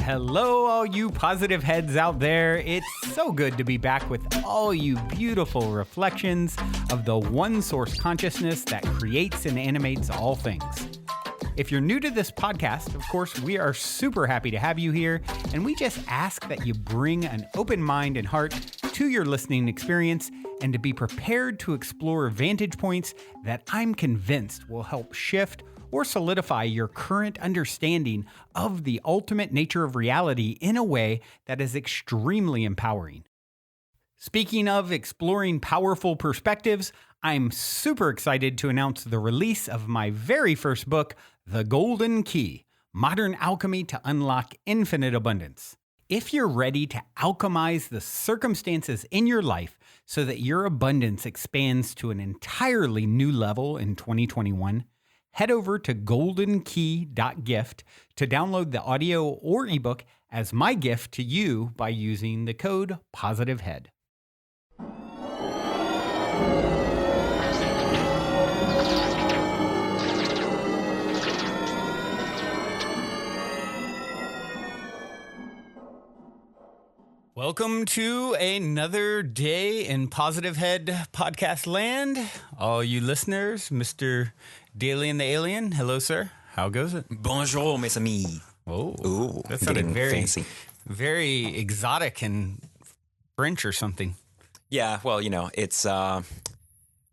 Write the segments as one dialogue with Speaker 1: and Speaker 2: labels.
Speaker 1: Hello, all you positive heads out there. It's so good to be back with all you beautiful reflections of the one source consciousness that creates and animates all things. If you're new to this podcast, of course, we are super happy to have you here, and we just ask that you bring an open mind and heart to your listening experience and to be prepared to explore vantage points that I'm convinced will help shift or solidify your current understanding of the ultimate nature of reality in a way that is extremely empowering. Speaking of exploring powerful perspectives, I'm super excited to announce the release of my very first book, The Golden Key: Modern Alchemy to Unlock Infinite Abundance. If you're ready to alchemize the circumstances in your life so that your abundance expands to an entirely new level in 2021, head over to goldenkey.gift to download the audio or ebook as my gift to you by using the code POSITIVEHEAD. Welcome to another day in Positive Head podcast land. All you listeners, Mr. Dalien the Alien. Hello, sir. How goes it?
Speaker 2: Bonjour, mes amis.
Speaker 1: Oh,
Speaker 2: Ooh,
Speaker 1: that sounded very
Speaker 2: fancy.
Speaker 1: Very exotic and French or something.
Speaker 2: Yeah, well, you know, it's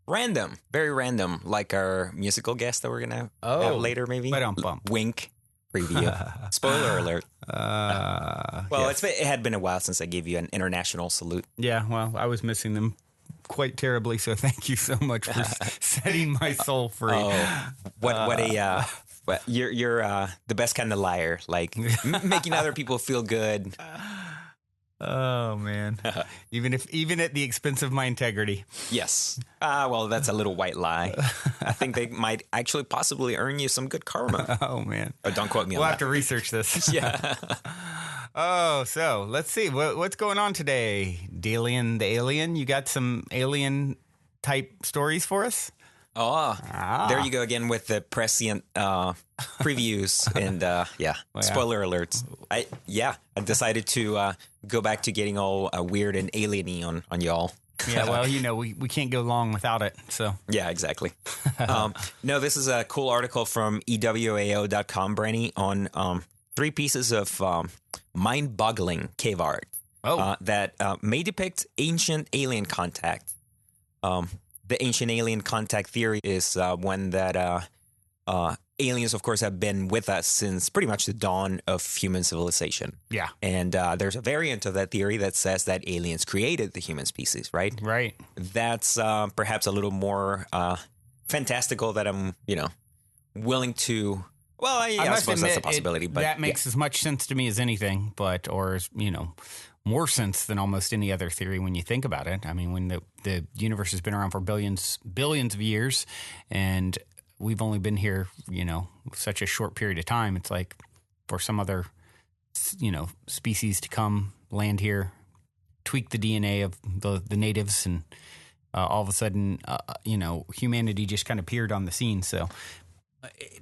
Speaker 2: random, very random, like our musical guest that we're gonna have later, maybe. Wink preview. Spoiler alert. Yes. It had been a while since I gave you an international salute.
Speaker 1: Yeah, well, I was missing them quite terribly, so thank you so much for setting my soul free.
Speaker 2: You're the best kind of liar, like making other people feel good.
Speaker 1: Oh man, even at the expense of my integrity.
Speaker 2: Yes. Well, that's a little white lie. I think they might actually possibly earn you some good karma.
Speaker 1: Oh man,
Speaker 2: but don't quote me on that.
Speaker 1: We'll have to research this.
Speaker 2: Yeah.
Speaker 1: Oh, so let's see what's going on today, Dalien the Alien. You got some alien type stories for us?
Speaker 2: There you go again with the prescient previews and spoiler alerts. I decided to go back to getting all weird and alien-y on y'all.
Speaker 1: Yeah, well, you know, we can't go long without it, so.
Speaker 2: Yeah, exactly. No, this is a cool article from EWAO.com, Branny, on 3 pieces of mind-boggling cave art that may depict ancient alien contact. The ancient alien contact theory is one that aliens, of course, have been with us since pretty much the dawn of human civilization.
Speaker 1: Yeah.
Speaker 2: And there's a variant of that theory that says that aliens created the human species, right?
Speaker 1: Right.
Speaker 2: That's perhaps a little more fantastical that I'm, willing to... Well, I suppose that's a possibility. But
Speaker 1: that makes as much sense to me as anything, more sense than almost any other theory when you think about it. I mean, when the universe has been around for billions of years, and we've only been here, such a short period of time, it's like for some other, species to come land here, tweak the DNA of the natives, and all of a sudden, humanity just kind of appeared on the scene. So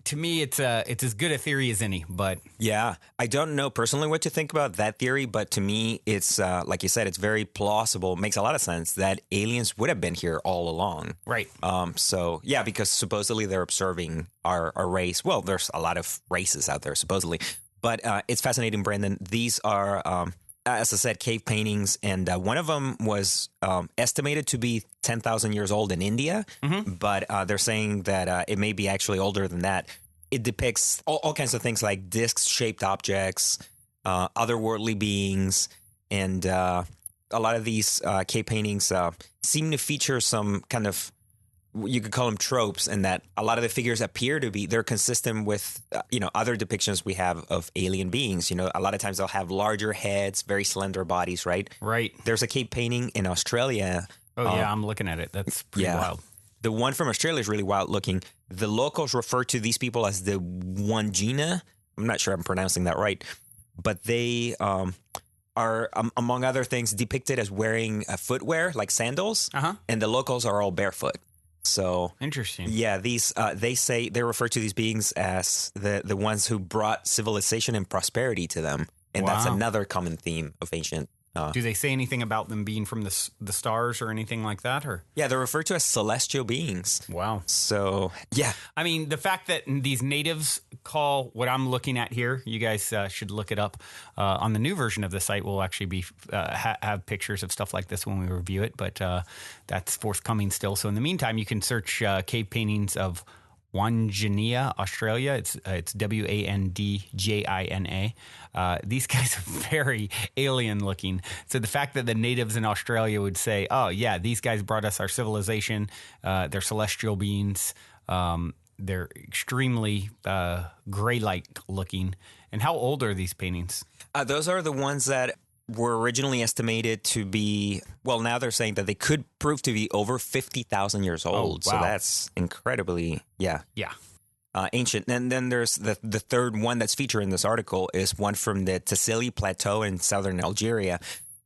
Speaker 1: to me, it's as good a theory as any, but...
Speaker 2: Yeah, I don't know personally what to think about that theory, but to me, it's, like you said, it's very plausible. It makes a lot of sense that aliens would have been here all along.
Speaker 1: Right.
Speaker 2: Because supposedly they're observing our race. Well, there's a lot of races out there, supposedly. But it's fascinating, Brandon. These are... as I said, cave paintings, and one of them was estimated to be 10,000 years old in India, but they're saying that it may be actually older than that. It depicts all kinds of things like disc-shaped objects, otherworldly beings, and a lot of these cave paintings seem to feature some kind of, you could call them tropes, and that a lot of the figures appear to be, they're consistent with, other depictions we have of alien beings. A lot of times they'll have larger heads, very slender bodies, right?
Speaker 1: Right.
Speaker 2: There's a cave painting in Australia.
Speaker 1: Oh, yeah, I'm looking at it. That's pretty wild.
Speaker 2: The one from Australia is really wild looking. The locals refer to these people as the Wangina. I'm not sure I'm pronouncing that right, but they are, among other things, depicted as wearing footwear, like sandals, and the locals are all barefoot. So
Speaker 1: interesting.
Speaker 2: Yeah, these they refer to these beings as the ones who brought civilization and prosperity to them. And that's
Speaker 1: Wow.
Speaker 2: another common theme of ancient.
Speaker 1: Do they say anything about them being from the stars or anything like that? Or
Speaker 2: Yeah, they're referred to as celestial beings.
Speaker 1: wow.
Speaker 2: So, yeah.
Speaker 1: I mean, the fact that these natives call what I'm looking at here, you guys should look it up. On the new version of the site, we'll actually be have pictures of stuff like this when we review it, but that's forthcoming still. So in the meantime, you can search cave paintings of Wandjina, Australia. It's Wandjina. These guys are very alien looking. So the fact that the natives in Australia would say, "Oh yeah, these guys brought us our civilization. They're celestial beings. They're extremely gray-like looking." And how old are these paintings?
Speaker 2: Those are the ones that were originally estimated to be, well, now they're saying that they could prove to be over 50,000 years old.
Speaker 1: Oh, wow.
Speaker 2: So that's incredibly,
Speaker 1: Yeah.
Speaker 2: ancient. And then there's the third one that's featured in this article is one from the Tassili Plateau in southern Algeria.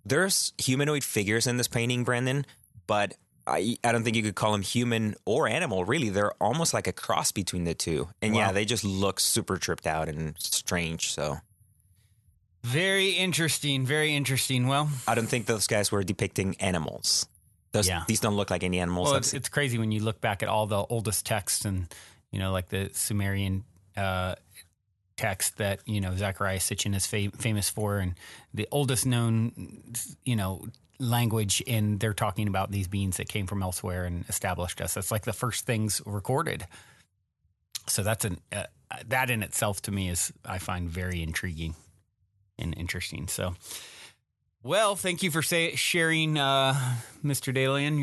Speaker 2: There's humanoid figures in this painting, Brandon, but I don't think you could call them human or animal, really. They're almost like a cross between the two. And
Speaker 1: Wow.
Speaker 2: yeah, they just look super tripped out and strange, so...
Speaker 1: Very interesting. Very interesting. Well,
Speaker 2: I don't think those guys were depicting animals. These don't look like any animals.
Speaker 1: well, it's crazy when you look back at all the oldest texts and, like the Sumerian text that, Zechariah Sitchin is famous for, and the oldest known, language, and they're talking about these beings that came from elsewhere and established us. That's like the first things recorded. So that's that in itself to me is, I find, very intriguing and interesting. So, well, thank you for sharing, Mr. Dalien,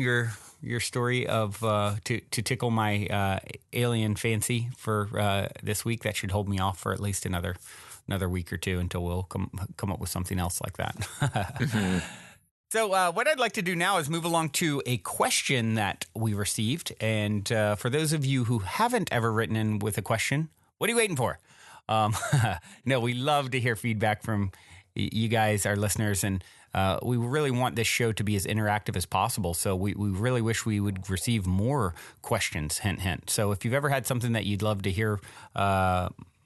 Speaker 1: your story of to tickle my alien fancy for this week. That should hold me off for at least another week or two until we'll come up with something else like that.
Speaker 2: Mm-hmm.
Speaker 1: So what I'd like to do now is move along to a question that we received. And for those of you who haven't ever written in with a question, what are you waiting for? No, we love to hear feedback from you guys, our listeners, and we really want this show to be as interactive as possible. So we really wish we would receive more questions, hint, hint. So if you've ever had something that you'd love to hear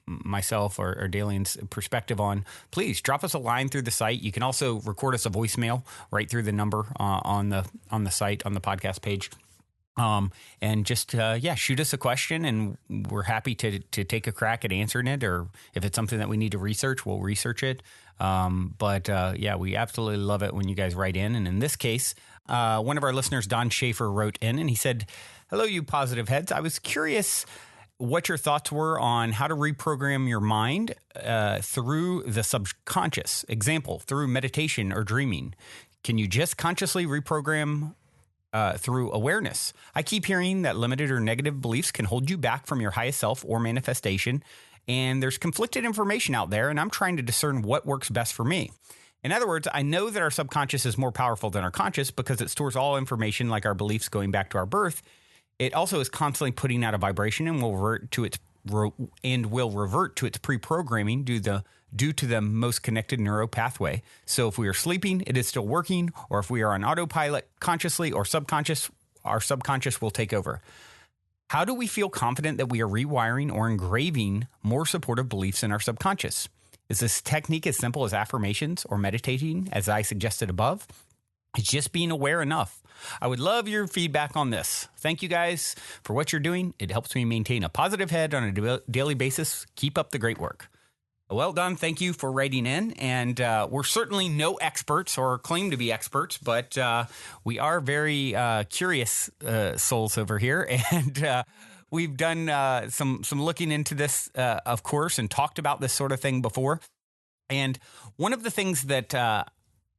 Speaker 1: myself or Dalien's perspective on, please drop us a line through the site. You can also record us a voicemail right through the number on the site, on the podcast page. And just, shoot us a question, and we're happy to take a crack at answering it, or if it's something that we need to research, we'll research it. We absolutely love it when you guys write in. And in this case, one of our listeners, Don Schaefer, wrote in and he said, "Hello, you positive heads. I was curious what your thoughts were on how to reprogram your mind through the subconscious. Example, through meditation or dreaming. Can you just consciously reprogram through awareness? I keep hearing that limited or negative beliefs can hold you back from your highest self or manifestation, and there's conflicted information out there, and I'm trying to discern what works best for me. In other words, I know that our subconscious is more powerful than our conscious because it stores all information, like our beliefs going back to our birth. It also is constantly putting out a vibration and will revert to its pre-programming due to the most connected neural pathway. So if we are sleeping, it is still working, or if we are on autopilot consciously or subconscious, our subconscious will take over. How do we feel confident that we are rewiring or engraving more supportive beliefs in our subconscious? Is this technique as simple as affirmations or meditating, as I suggested above? It's just being aware enough. I would love your feedback on this. Thank you guys for what you're doing. It helps me maintain a positive head on a daily basis. Keep up the great work." Well done. Thank you for writing in. And we're certainly no experts or claim to be experts, but we are very curious souls over here. And we've done some looking into this, of course, and talked about this sort of thing before. And one of the things that,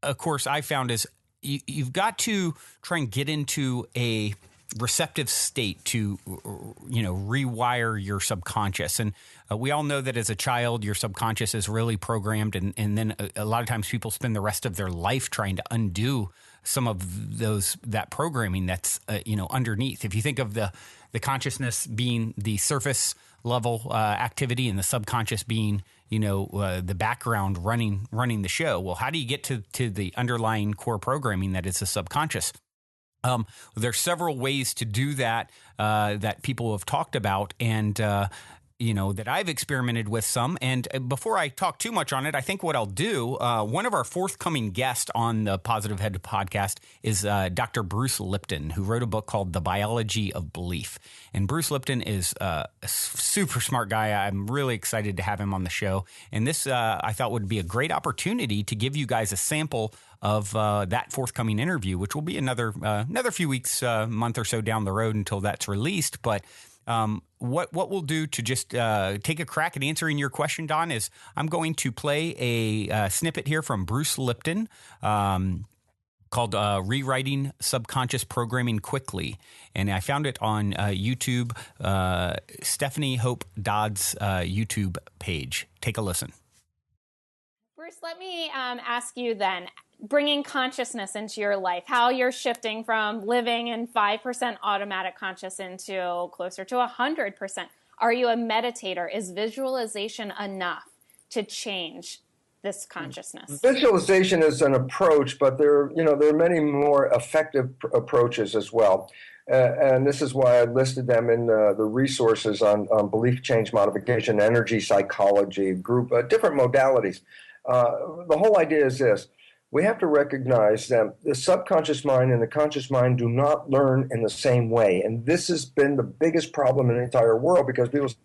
Speaker 1: of course, I found is you've got to try and get into a receptive state to, rewire your subconscious. And we all know that as a child, your subconscious is really programmed. And then a lot of times people spend the rest of their life trying to undo some of that programming that's, underneath. If you think of the consciousness being the surface level activity and the subconscious being, the background running the show. Well, how do you get to the underlying core programming that is the subconscious? There's several ways to do that that people have talked about, and that I've experimented with some. And before I talk too much on it, I think what I'll do, one of our forthcoming guests on the Positive Head podcast is Dr. Bruce Lipton, who wrote a book called The Biology of Belief. And Bruce Lipton is a super smart guy. I'm really excited to have him on the show. And this, I thought, would be a great opportunity to give you guys a sample of that forthcoming interview, which will be another few weeks, month or so down the road until that's released. But what we'll do to just take a crack at answering your question, Don, is I'm going to play a snippet here from Bruce Lipton called Rewriting Subconscious Programming Quickly. And I found it on YouTube, Stephanie Hope Dodd's YouTube page. Take a listen.
Speaker 3: Bruce, let me ask you then, bringing consciousness into your life, how you're shifting from living in 5% automatic conscious into closer to 100%. Are you a meditator? Is visualization enough to change this consciousness?
Speaker 4: Visualization is an approach, but there are many more effective approaches as well. And this is why I listed them in the resources on belief change modification, energy psychology, group, different modalities. The whole idea is this. We have to recognize that the subconscious mind and the conscious mind do not learn in the same way. And this has been the biggest problem in the entire world because people say,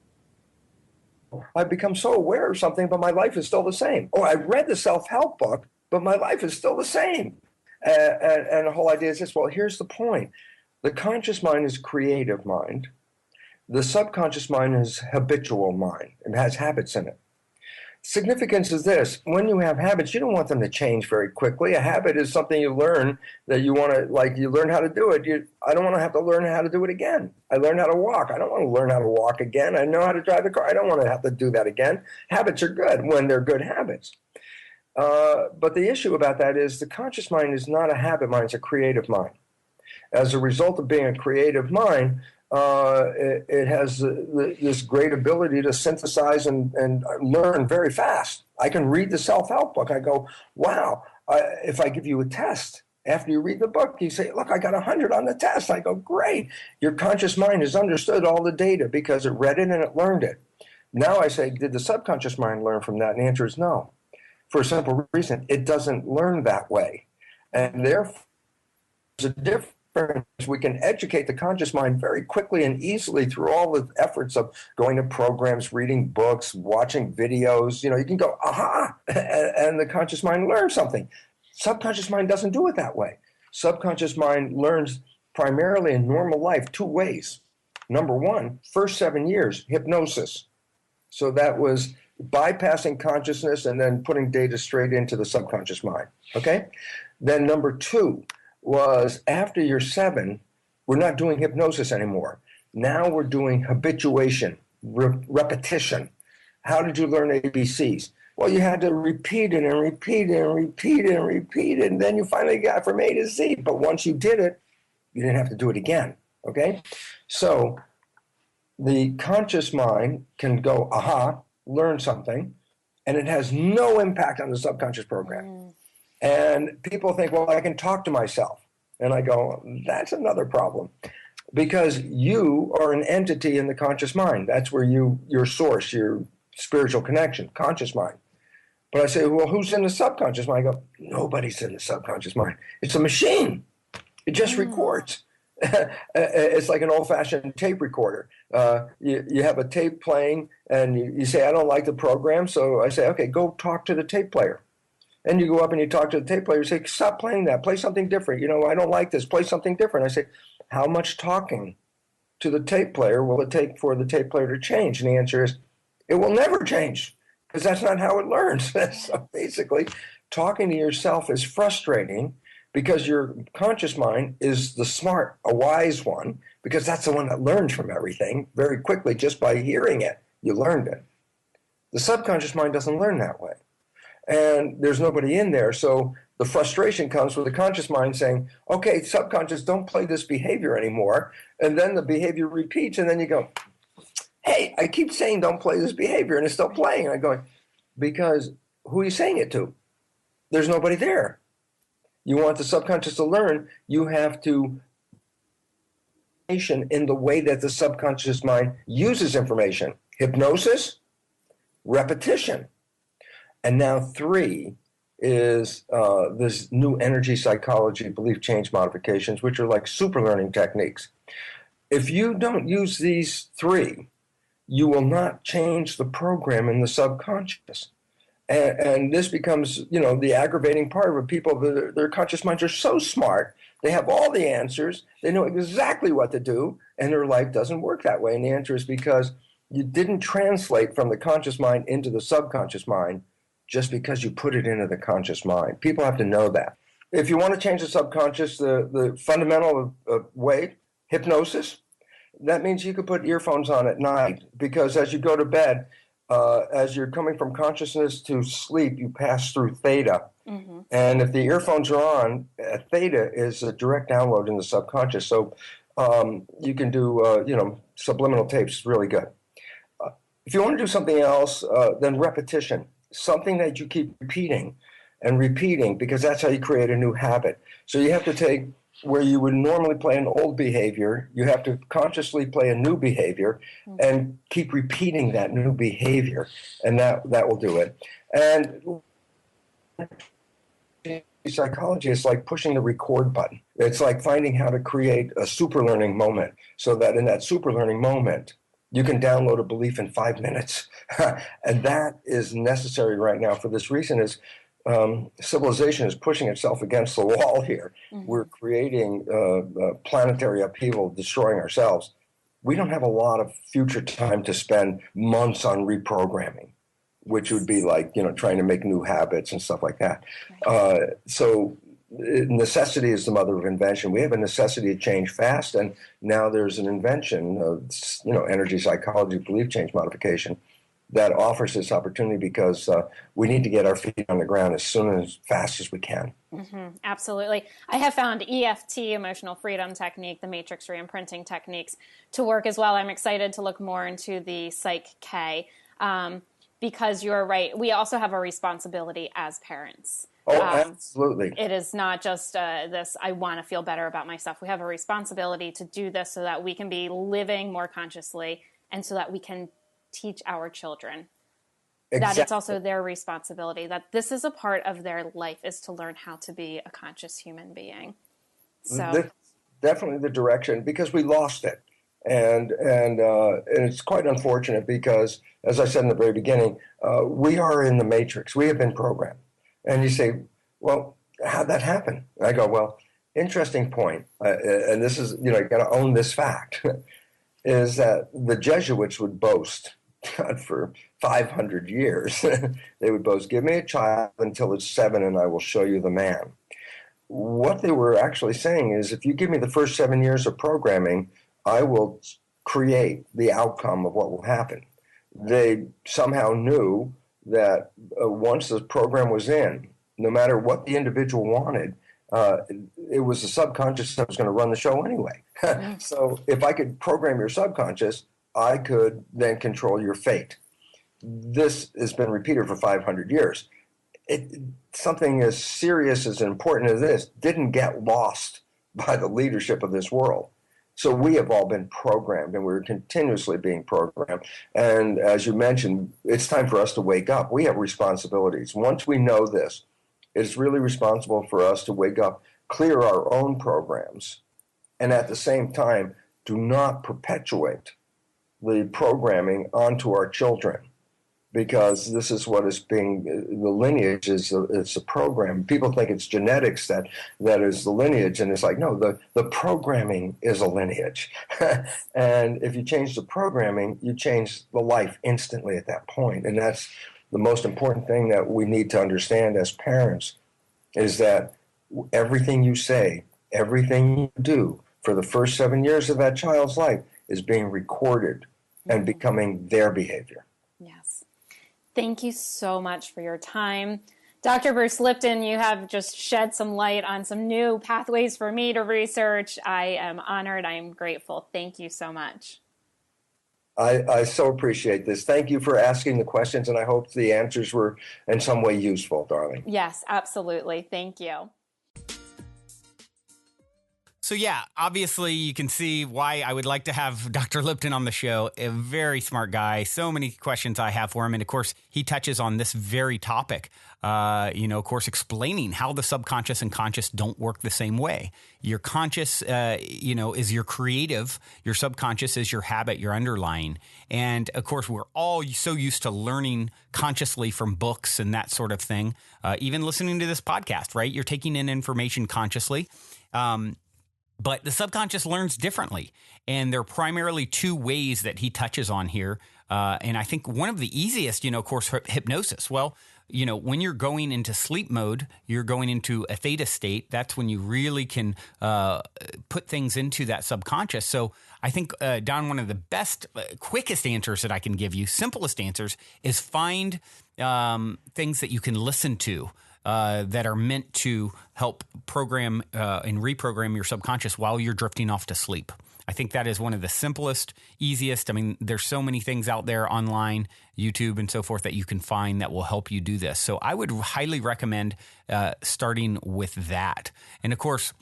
Speaker 4: I've become so aware of something, but my life is still the same. Oh, I read the self-help book, but my life is still the same. And the whole idea is this. Well, here's the point. The conscious mind is creative mind. The subconscious mind is habitual mind. It has habits in it. Significance is this. When you have habits, you don't want them to change very quickly. A habit is something you learn that you want to, like you learn how to do it. I don't want to have to learn how to do it again. I learned how to walk. I don't want to learn how to walk again. I know how to drive the car. I don't want to have to do that again. Habits are good when they're good habits. But the issue about that is the conscious mind is not a habit mind. It's a creative mind. As a result of being a creative mind, it has this great ability to synthesize and learn very fast. I can read the self-help book. I go, wow, if I give you a test, after you read the book, you say, look, I got 100 on the test. I go, great. Your conscious mind has understood all the data because it read it and it learned it. Now I say, did the subconscious mind learn from that? And the answer is no. For a simple reason, it doesn't learn that way. And therefore, there's a difference. We can educate the conscious mind very quickly and easily through all the efforts of going to programs, reading books, watching videos. You can go, aha, and the conscious mind learns something. Subconscious mind doesn't do it that way. Subconscious mind learns primarily in normal life two ways. Number one, first 7 years, hypnosis. So that was bypassing consciousness and then putting data straight into the subconscious mind. Okay? Then number two, was after you're 7, we're not doing hypnosis anymore. Now we're doing habituation, repetition. How did you learn ABCs? Well, you had to repeat it and repeat it and repeat it and repeat it, and then you finally got from A to Z. But once you did it, you didn't have to do it again, okay? So the conscious mind can go, aha, learn something, and it has no impact on the subconscious program. And people think, well, I can talk to myself. And I go, that's another problem. Because you are an entity in the conscious mind. That's where your source, your spiritual connection, conscious mind. But I say, well, who's in the subconscious mind? I go, nobody's in the subconscious mind. It's a machine. It just records. It's like an old-fashioned tape recorder. You have a tape playing, and you say, I don't like the program. So I say, okay, go talk to the tape player. And you go up and you talk to the tape player. You say, stop playing that. Play something different. I don't like this. Play something different. I say, how much talking to the tape player will it take for the tape player to change? And the answer is, it will never change because that's not how it learns. So basically, talking to yourself is frustrating because your conscious mind is the smart, a wise one, because that's the one that learns from everything very quickly just by hearing it. You learned it. The subconscious mind doesn't learn that way. And there's nobody in there. So the frustration comes with the conscious mind saying, okay, subconscious, don't play this behavior anymore. And then the behavior repeats. And then you go, hey, I keep saying don't play this behavior. And it's still playing. And I go, because who are you saying it to? There's nobody there. You want the subconscious to learn, you have to in the way that the subconscious mind uses information. hypnosis, repetition. And now 3 is this new energy psychology belief change modifications, which are like super learning techniques. If you don't use these 3, you will not change the program in the subconscious. And this becomes, the aggravating part of people. Their conscious minds are so smart. They have all the answers. They know exactly what to do, and their life doesn't work that way. And the answer is because you didn't translate from the conscious mind into the subconscious mind just because you put it into the conscious mind. People have to know that. If you want to change the subconscious, the fundamental way, hypnosis, that means you could put earphones on at night, because as you go to bed, as you're coming from consciousness to sleep, you pass through theta. Mm-hmm. And if the earphones are on, theta is a direct download in the subconscious. So you can do, subliminal tapes, really good. If you want to do something else, then repetition, something that you keep repeating and repeating, because that's how you create a new habit. So you have to take where you would normally play an old behavior, you have to consciously play a new behavior and keep repeating that new behavior, and that will do it. And psychology is like pushing the record button. It's like finding how to create a super learning moment, so that in that super learning moment, you can download a belief in 5 minutes. And that is necessary right now for this reason is civilization is pushing itself against the wall here. Mm-hmm. We're creating planetary upheaval, destroying ourselves. We don't have a lot of future time to spend months on reprogramming, which would be like, trying to make new habits and stuff like that. Right. So necessity is the mother of invention. We have a necessity to change fast, and now there's an invention of, energy psychology, belief change modification, that offers this opportunity because we need to get our feet on the ground as fast as we can.
Speaker 3: Mm-hmm, absolutely. I have found EFT, emotional freedom technique, the matrix reimprinting techniques to work as well. I'm excited to look more into the Psych K because you're right. We also have a responsibility as parents.
Speaker 4: Oh, absolutely.
Speaker 3: It is not just this, I want to feel better about myself. We have a responsibility to do this so that we can be living more consciously and so that we can teach our children that it's also their responsibility, that this is a part of their life, is to learn how to be a conscious human being. So
Speaker 4: that's definitely the direction, because we lost it. And it's quite unfortunate because, as I said in the very beginning, we are in the matrix. We have been programmed. And you say, well, how'd that happen? And I go, well, interesting point. And this is, you got to own this fact, is that the Jesuits would boast, God, for 500 years, they would boast, give me a child until it's 7 and I will show you the man. What they were actually saying is, if you give me the first 7 years of programming, I will create the outcome of what will happen. They somehow knew that once the program was in, no matter what the individual wanted, it was the subconscious that was going to run the show anyway. So if I could program your subconscious, I could then control your fate. This has been repeated for 500 years. Something as serious as important as this didn't get lost by the leadership of this world. So we have all been programmed, and we're continuously being programmed. And as you mentioned, it's time for us to wake up. We have responsibilities. Once we know this, it's really responsible for us to wake up, clear our own programs, and at the same time, do not perpetuate the programming onto our children, because this is what is being, the lineage is it's a program. People think it's genetics that is the lineage, and it's like, no, the programming is a lineage. And if you change the programming, you change the life instantly at that point. And that's the most important thing that we need to understand as parents, is that everything you say, everything you do for the first 7 years of that child's life is being recorded and becoming their behavior.
Speaker 3: Yes. Thank you so much for your time. Dr. Bruce Lipton, you have just shed some light on some new pathways for me to research. I am honored. I am grateful. Thank you so much.
Speaker 4: I so appreciate this. Thank you for asking the questions, and I hope the answers were in some way useful, darling.
Speaker 3: Yes, absolutely. Thank you.
Speaker 1: So yeah, obviously you can see why I would like to have Dr. Lipton on the show. A very smart guy. So many questions I have for him. And of course, he touches on this very topic, of course, explaining how the subconscious and conscious don't work the same way. Your conscious, is your creative. Your subconscious is your habit, your underlying. And of course, we're all so used to learning consciously from books and that sort of thing. Even listening to this podcast, right? You're taking in information consciously. But the subconscious learns differently. And there are primarily two ways that he touches on here. And I think one of the easiest, of course, hypnosis. Well, when you're going into sleep mode, you're going into a theta state. That's when you really can put things into that subconscious. So I think, Don, one of the best, quickest answers that I can give you, simplest answers, is find things that you can listen to. That are meant to help program and reprogram your subconscious while you're drifting off to sleep. I think that is one of the simplest, easiest. I mean, there's so many things out there online, YouTube and so forth, that you can find that will help you do this. So I would highly recommend starting with that. And of course,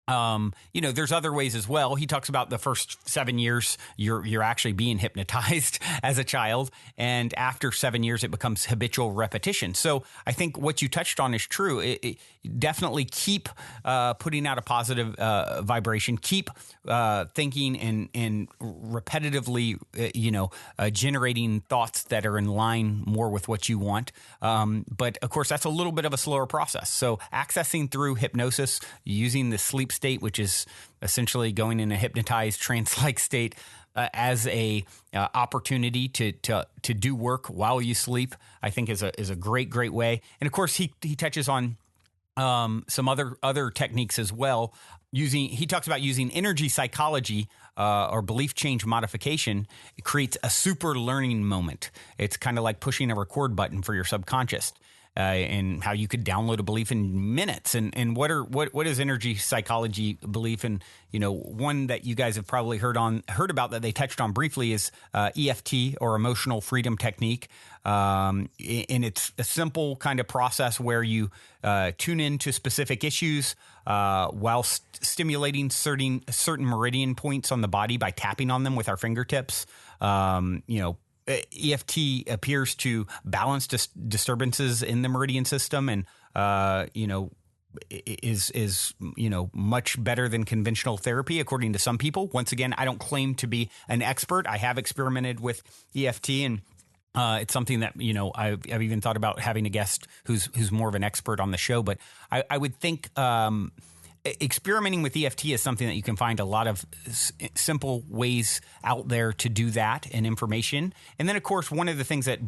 Speaker 1: there's other ways as well. He talks about the first 7 years, you're actually being hypnotized as a child. And after 7 years, it becomes habitual repetition. So I think what you touched on is true. It definitely keep putting out a positive vibration, keep thinking and repetitively, generating thoughts that are in line more with what you want. But of course, that's a little bit of a slower process. So accessing through hypnosis, using the sleep state, which is essentially going in a hypnotized trance-like state, as a opportunity to do work while you sleep, I think is a great way. And of course, he touches on some other techniques as well. He talks about using energy psychology or belief change modification. It creates a super learning moment. It's kind of like pushing a record button for your subconscious. And how you could download a belief in minutes, and what is energy psychology belief? And one that you guys have probably heard about that they touched on briefly is EFT, or emotional freedom technique. And it's a simple kind of process where you tune into specific issues while stimulating certain meridian points on the body by tapping on them with our fingertips. EFT appears to balance disturbances in the meridian system, and is much better than conventional therapy, according to some people. Once again, I don't claim to be an expert. I have experimented with EFT, and it's something that I've even thought about having a guest who's more of an expert on the show. But I would think experimenting with EFT is something that you can find a lot of simple ways out there to do that, and information. And then, of course, one of the things that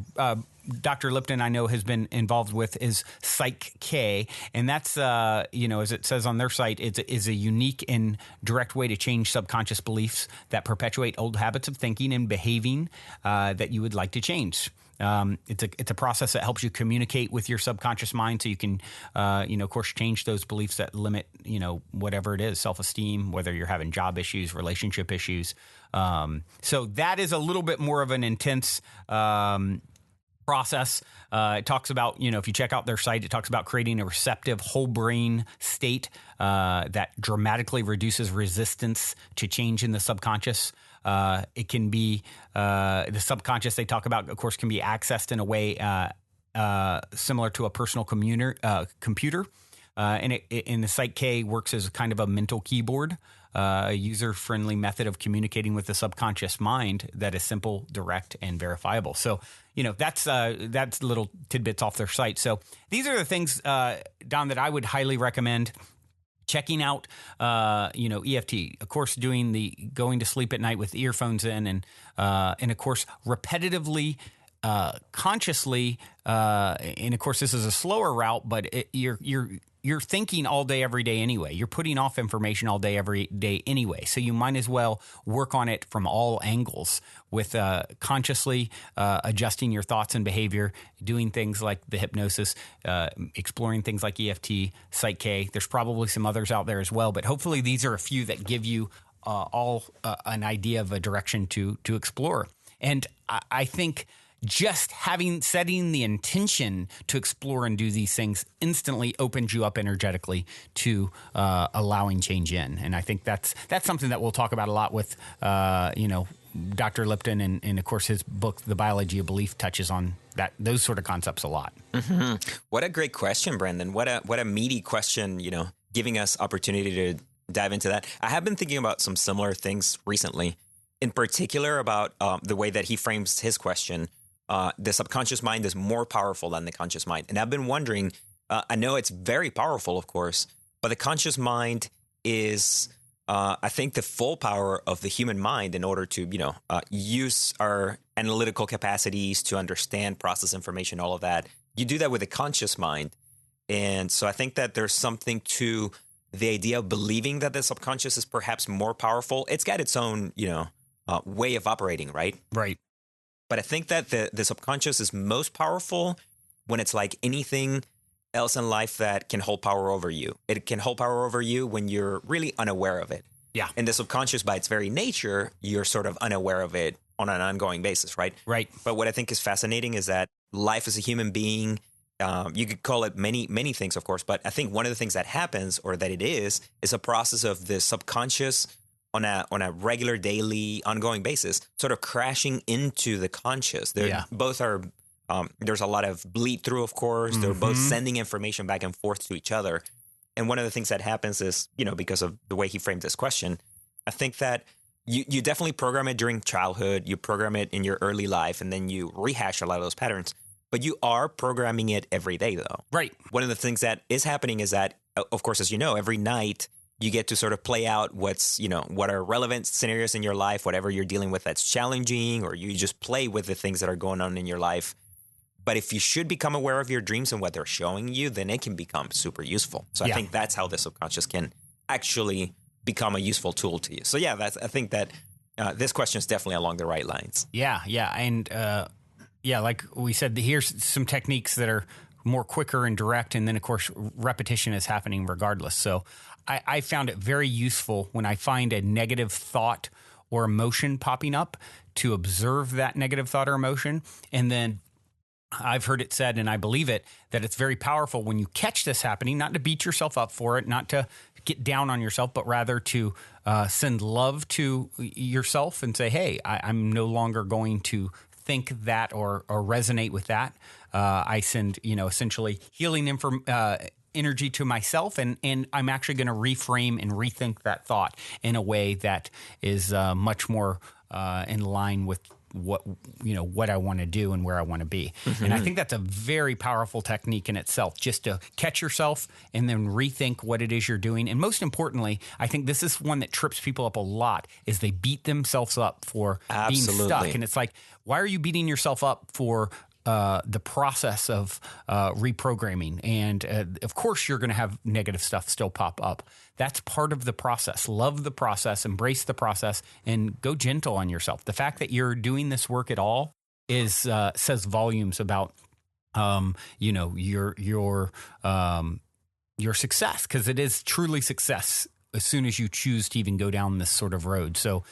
Speaker 1: Dr. Lipton, I know, has been involved with is Psych K. And that's, as it says on their site, is a unique and direct way to change subconscious beliefs that perpetuate old habits of thinking and behaving that you would like to change. It's a process that helps you communicate with your subconscious mind, so you can, of course, change those beliefs that limit, whatever it is, self-esteem, whether you're having job issues, relationship issues. So that is a little bit more of an intense process. It talks about, if you check out their site, it talks about creating a receptive whole brain state that dramatically reduces resistance to change in the subconscious. It can be the subconscious they talk about, of course, can be accessed in a way similar to a personal computer. And the Psych K works as kind of a mental keyboard, a user-friendly method of communicating with the subconscious mind that is simple, direct, and verifiable. So, that's little tidbits off their site. So these are the things, Don, that I would highly recommend checking out. EFT, of course, going to sleep at night with earphones in, and of course, repetitively, consciously, and of course, this is a slower route, but you're thinking all day, every day anyway. You're putting off information all day, every day anyway. So you might as well work on it from all angles with consciously adjusting your thoughts and behavior, doing things like the hypnosis, exploring things like EFT, Psych K. There's probably some others out there as well, but hopefully these are a few that give you all an idea of a direction to explore. And I think just setting the intention to explore and do these things instantly opens you up energetically to allowing change in. And I think that's something that we'll talk about a lot with, Dr. Lipton, and of course his book, The Biology of Belief, touches on those sort of concepts a lot.
Speaker 2: Mm-hmm. What a great question, Brandon. What a meaty question, giving us opportunity to dive into that. I have been thinking about some similar things recently, in particular about the way that he frames his question. The subconscious mind is more powerful than the conscious mind. And I've been wondering, I know it's very powerful, of course, but the conscious mind is, I think, the full power of the human mind in order to, use our analytical capacities to understand, process information, all of that. You do that with a conscious mind. And so I think that there's something to the idea of believing that the subconscious is perhaps more powerful. It's got its own, way of operating, right?
Speaker 1: Right.
Speaker 2: But I think that the subconscious is most powerful when it's like anything else in life that can hold power over you. It can hold power over you when you're really unaware of it.
Speaker 1: Yeah.
Speaker 2: And the subconscious, by its very nature, you're sort of unaware of it on an ongoing basis, right?
Speaker 1: Right.
Speaker 2: But what I think is fascinating is that life as a human being, you could call it many, many things, of course, but I think one of the things that happens, or that it is a process of the subconscious on a regular, daily, ongoing basis, sort of crashing into the conscious. Both are, there's a lot of bleed through, of course. Mm-hmm. They're both sending information back and forth to each other. And one of the things that happens is, because of the way he framed this question, I think that you definitely program it during childhood, you program it in your early life, and then you rehash a lot of those patterns. But you are programming it every day, though.
Speaker 1: Right.
Speaker 2: One of the things that is happening is that, of course, as you know, every night you get to sort of play out what are relevant scenarios in your life, whatever you're dealing with that's challenging, or you just play with the things that are going on in your life. But if you should become aware of your dreams and what they're showing you, then it can become super useful. So I think that's how the subconscious can actually become a useful tool to you. So I think that this question is definitely along the right lines.
Speaker 1: Yeah. And like we said, here's some techniques that are more quicker and direct. And then, of course, repetition is happening regardless. So I found it very useful when I find a negative thought or emotion popping up to observe that negative thought or emotion. And then I've heard it said, and I believe it, that it's very powerful when you catch this happening, not to beat yourself up for it, not to get down on yourself, but rather to send love to yourself and say, hey, I'm no longer going to think that or resonate with that. I send, essentially healing energy to myself, and I'm actually going to reframe and rethink that thought in a way that is much more in line with what I want to do and where I want to be. Mm-hmm. And I think that's a very powerful technique in itself, just to catch yourself and then rethink what it is you're doing. And most importantly, I think this is one that trips people up a lot, is they beat themselves up for being stuck. And it's like, why are you beating yourself up for the process of reprogramming? And of course, you're going to have negative stuff still pop up. That's part of the process. Love the process, embrace the process, and go gentle on yourself. The fact that you're doing this work at all says volumes about your success, because it is truly success as soon as you choose to even go down this sort of road. So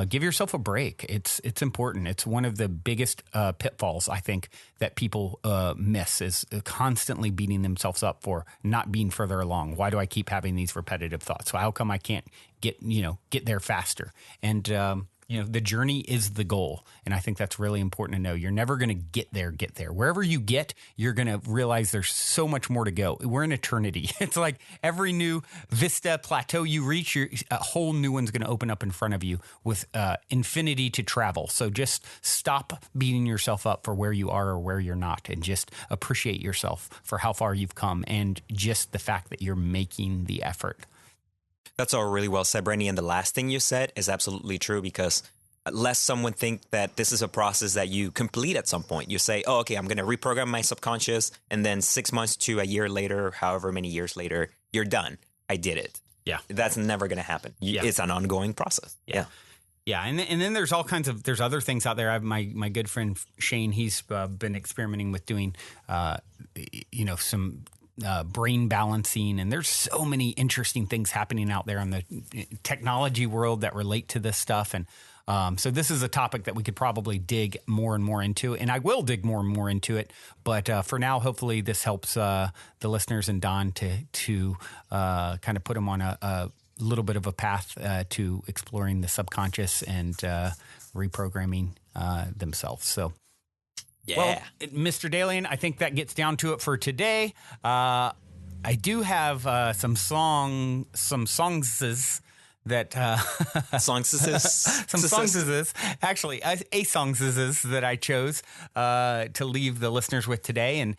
Speaker 1: give yourself a break. It's important. It's one of the biggest pitfalls, I think, that people miss, is constantly beating themselves up for not being further along. Why do I keep having these repetitive thoughts? So how come I can't get there faster? And the journey is the goal. And I think that's really important to know. You're never going to get there. Wherever you get, you're going to realize there's so much more to go. We're in eternity. It's like every new vista plateau you reach, a whole new one's going to open up in front of you with infinity to travel. So just stop beating yourself up for where you are or where you're not, and just appreciate yourself for how far you've come and just the fact that you're making the effort.
Speaker 2: That's all really well said, Brandy. And the last thing you said is absolutely true, because lest someone think that this is a process that you complete at some point. You say, oh, okay, I'm going to reprogram my subconscious, and then 6 months to a year later, however many years later, you're done. I did it. Yeah. That's never going to happen. Yeah. It's an ongoing process. Yeah.
Speaker 1: Yeah, and then there's all kinds of, there's other things out there. I have my good friend Shane. He's been experimenting with doing, some brain balancing, and there's so many interesting things happening out there in the technology world that relate to this stuff. And So this is a topic that we could probably dig more and more into, and I will dig more and more into it. But for now, hopefully this helps the listeners and Don to kind of put them on a little bit of a path to exploring the subconscious and reprogramming themselves. So,
Speaker 2: Yeah.
Speaker 1: well, Mr. Dalien, I think that gets down to it for today. I do have some songs that actually a songs that I chose to leave the listeners with today, and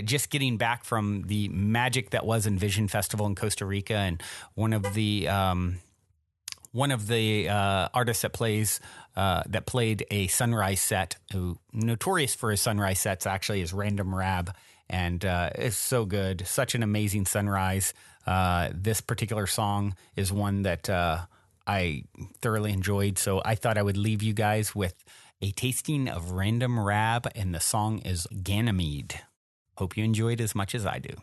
Speaker 1: just getting back from the magic that was Envision Festival in Costa Rica, and one of the artists that played a sunrise set, who notorious for his sunrise sets actually, is Random Rab. And it's so good. Such an amazing sunrise. This particular song is one that I thoroughly enjoyed. So I thought I would leave you guys with a tasting of Random Rab, and the song is Ganymede. Hope you enjoyed as much as I do.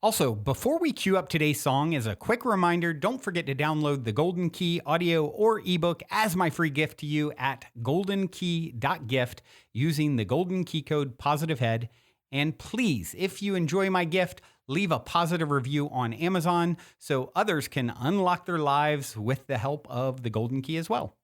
Speaker 1: Also, before we cue up today's song, as a quick reminder, don't forget to download the Golden Key audio or ebook as my free gift to you at goldenkey.gift using the Golden Key code POSITIVEHEAD. And please, if you enjoy my gift, leave a positive review on Amazon so others can unlock their lives with the help of the Golden Key as well.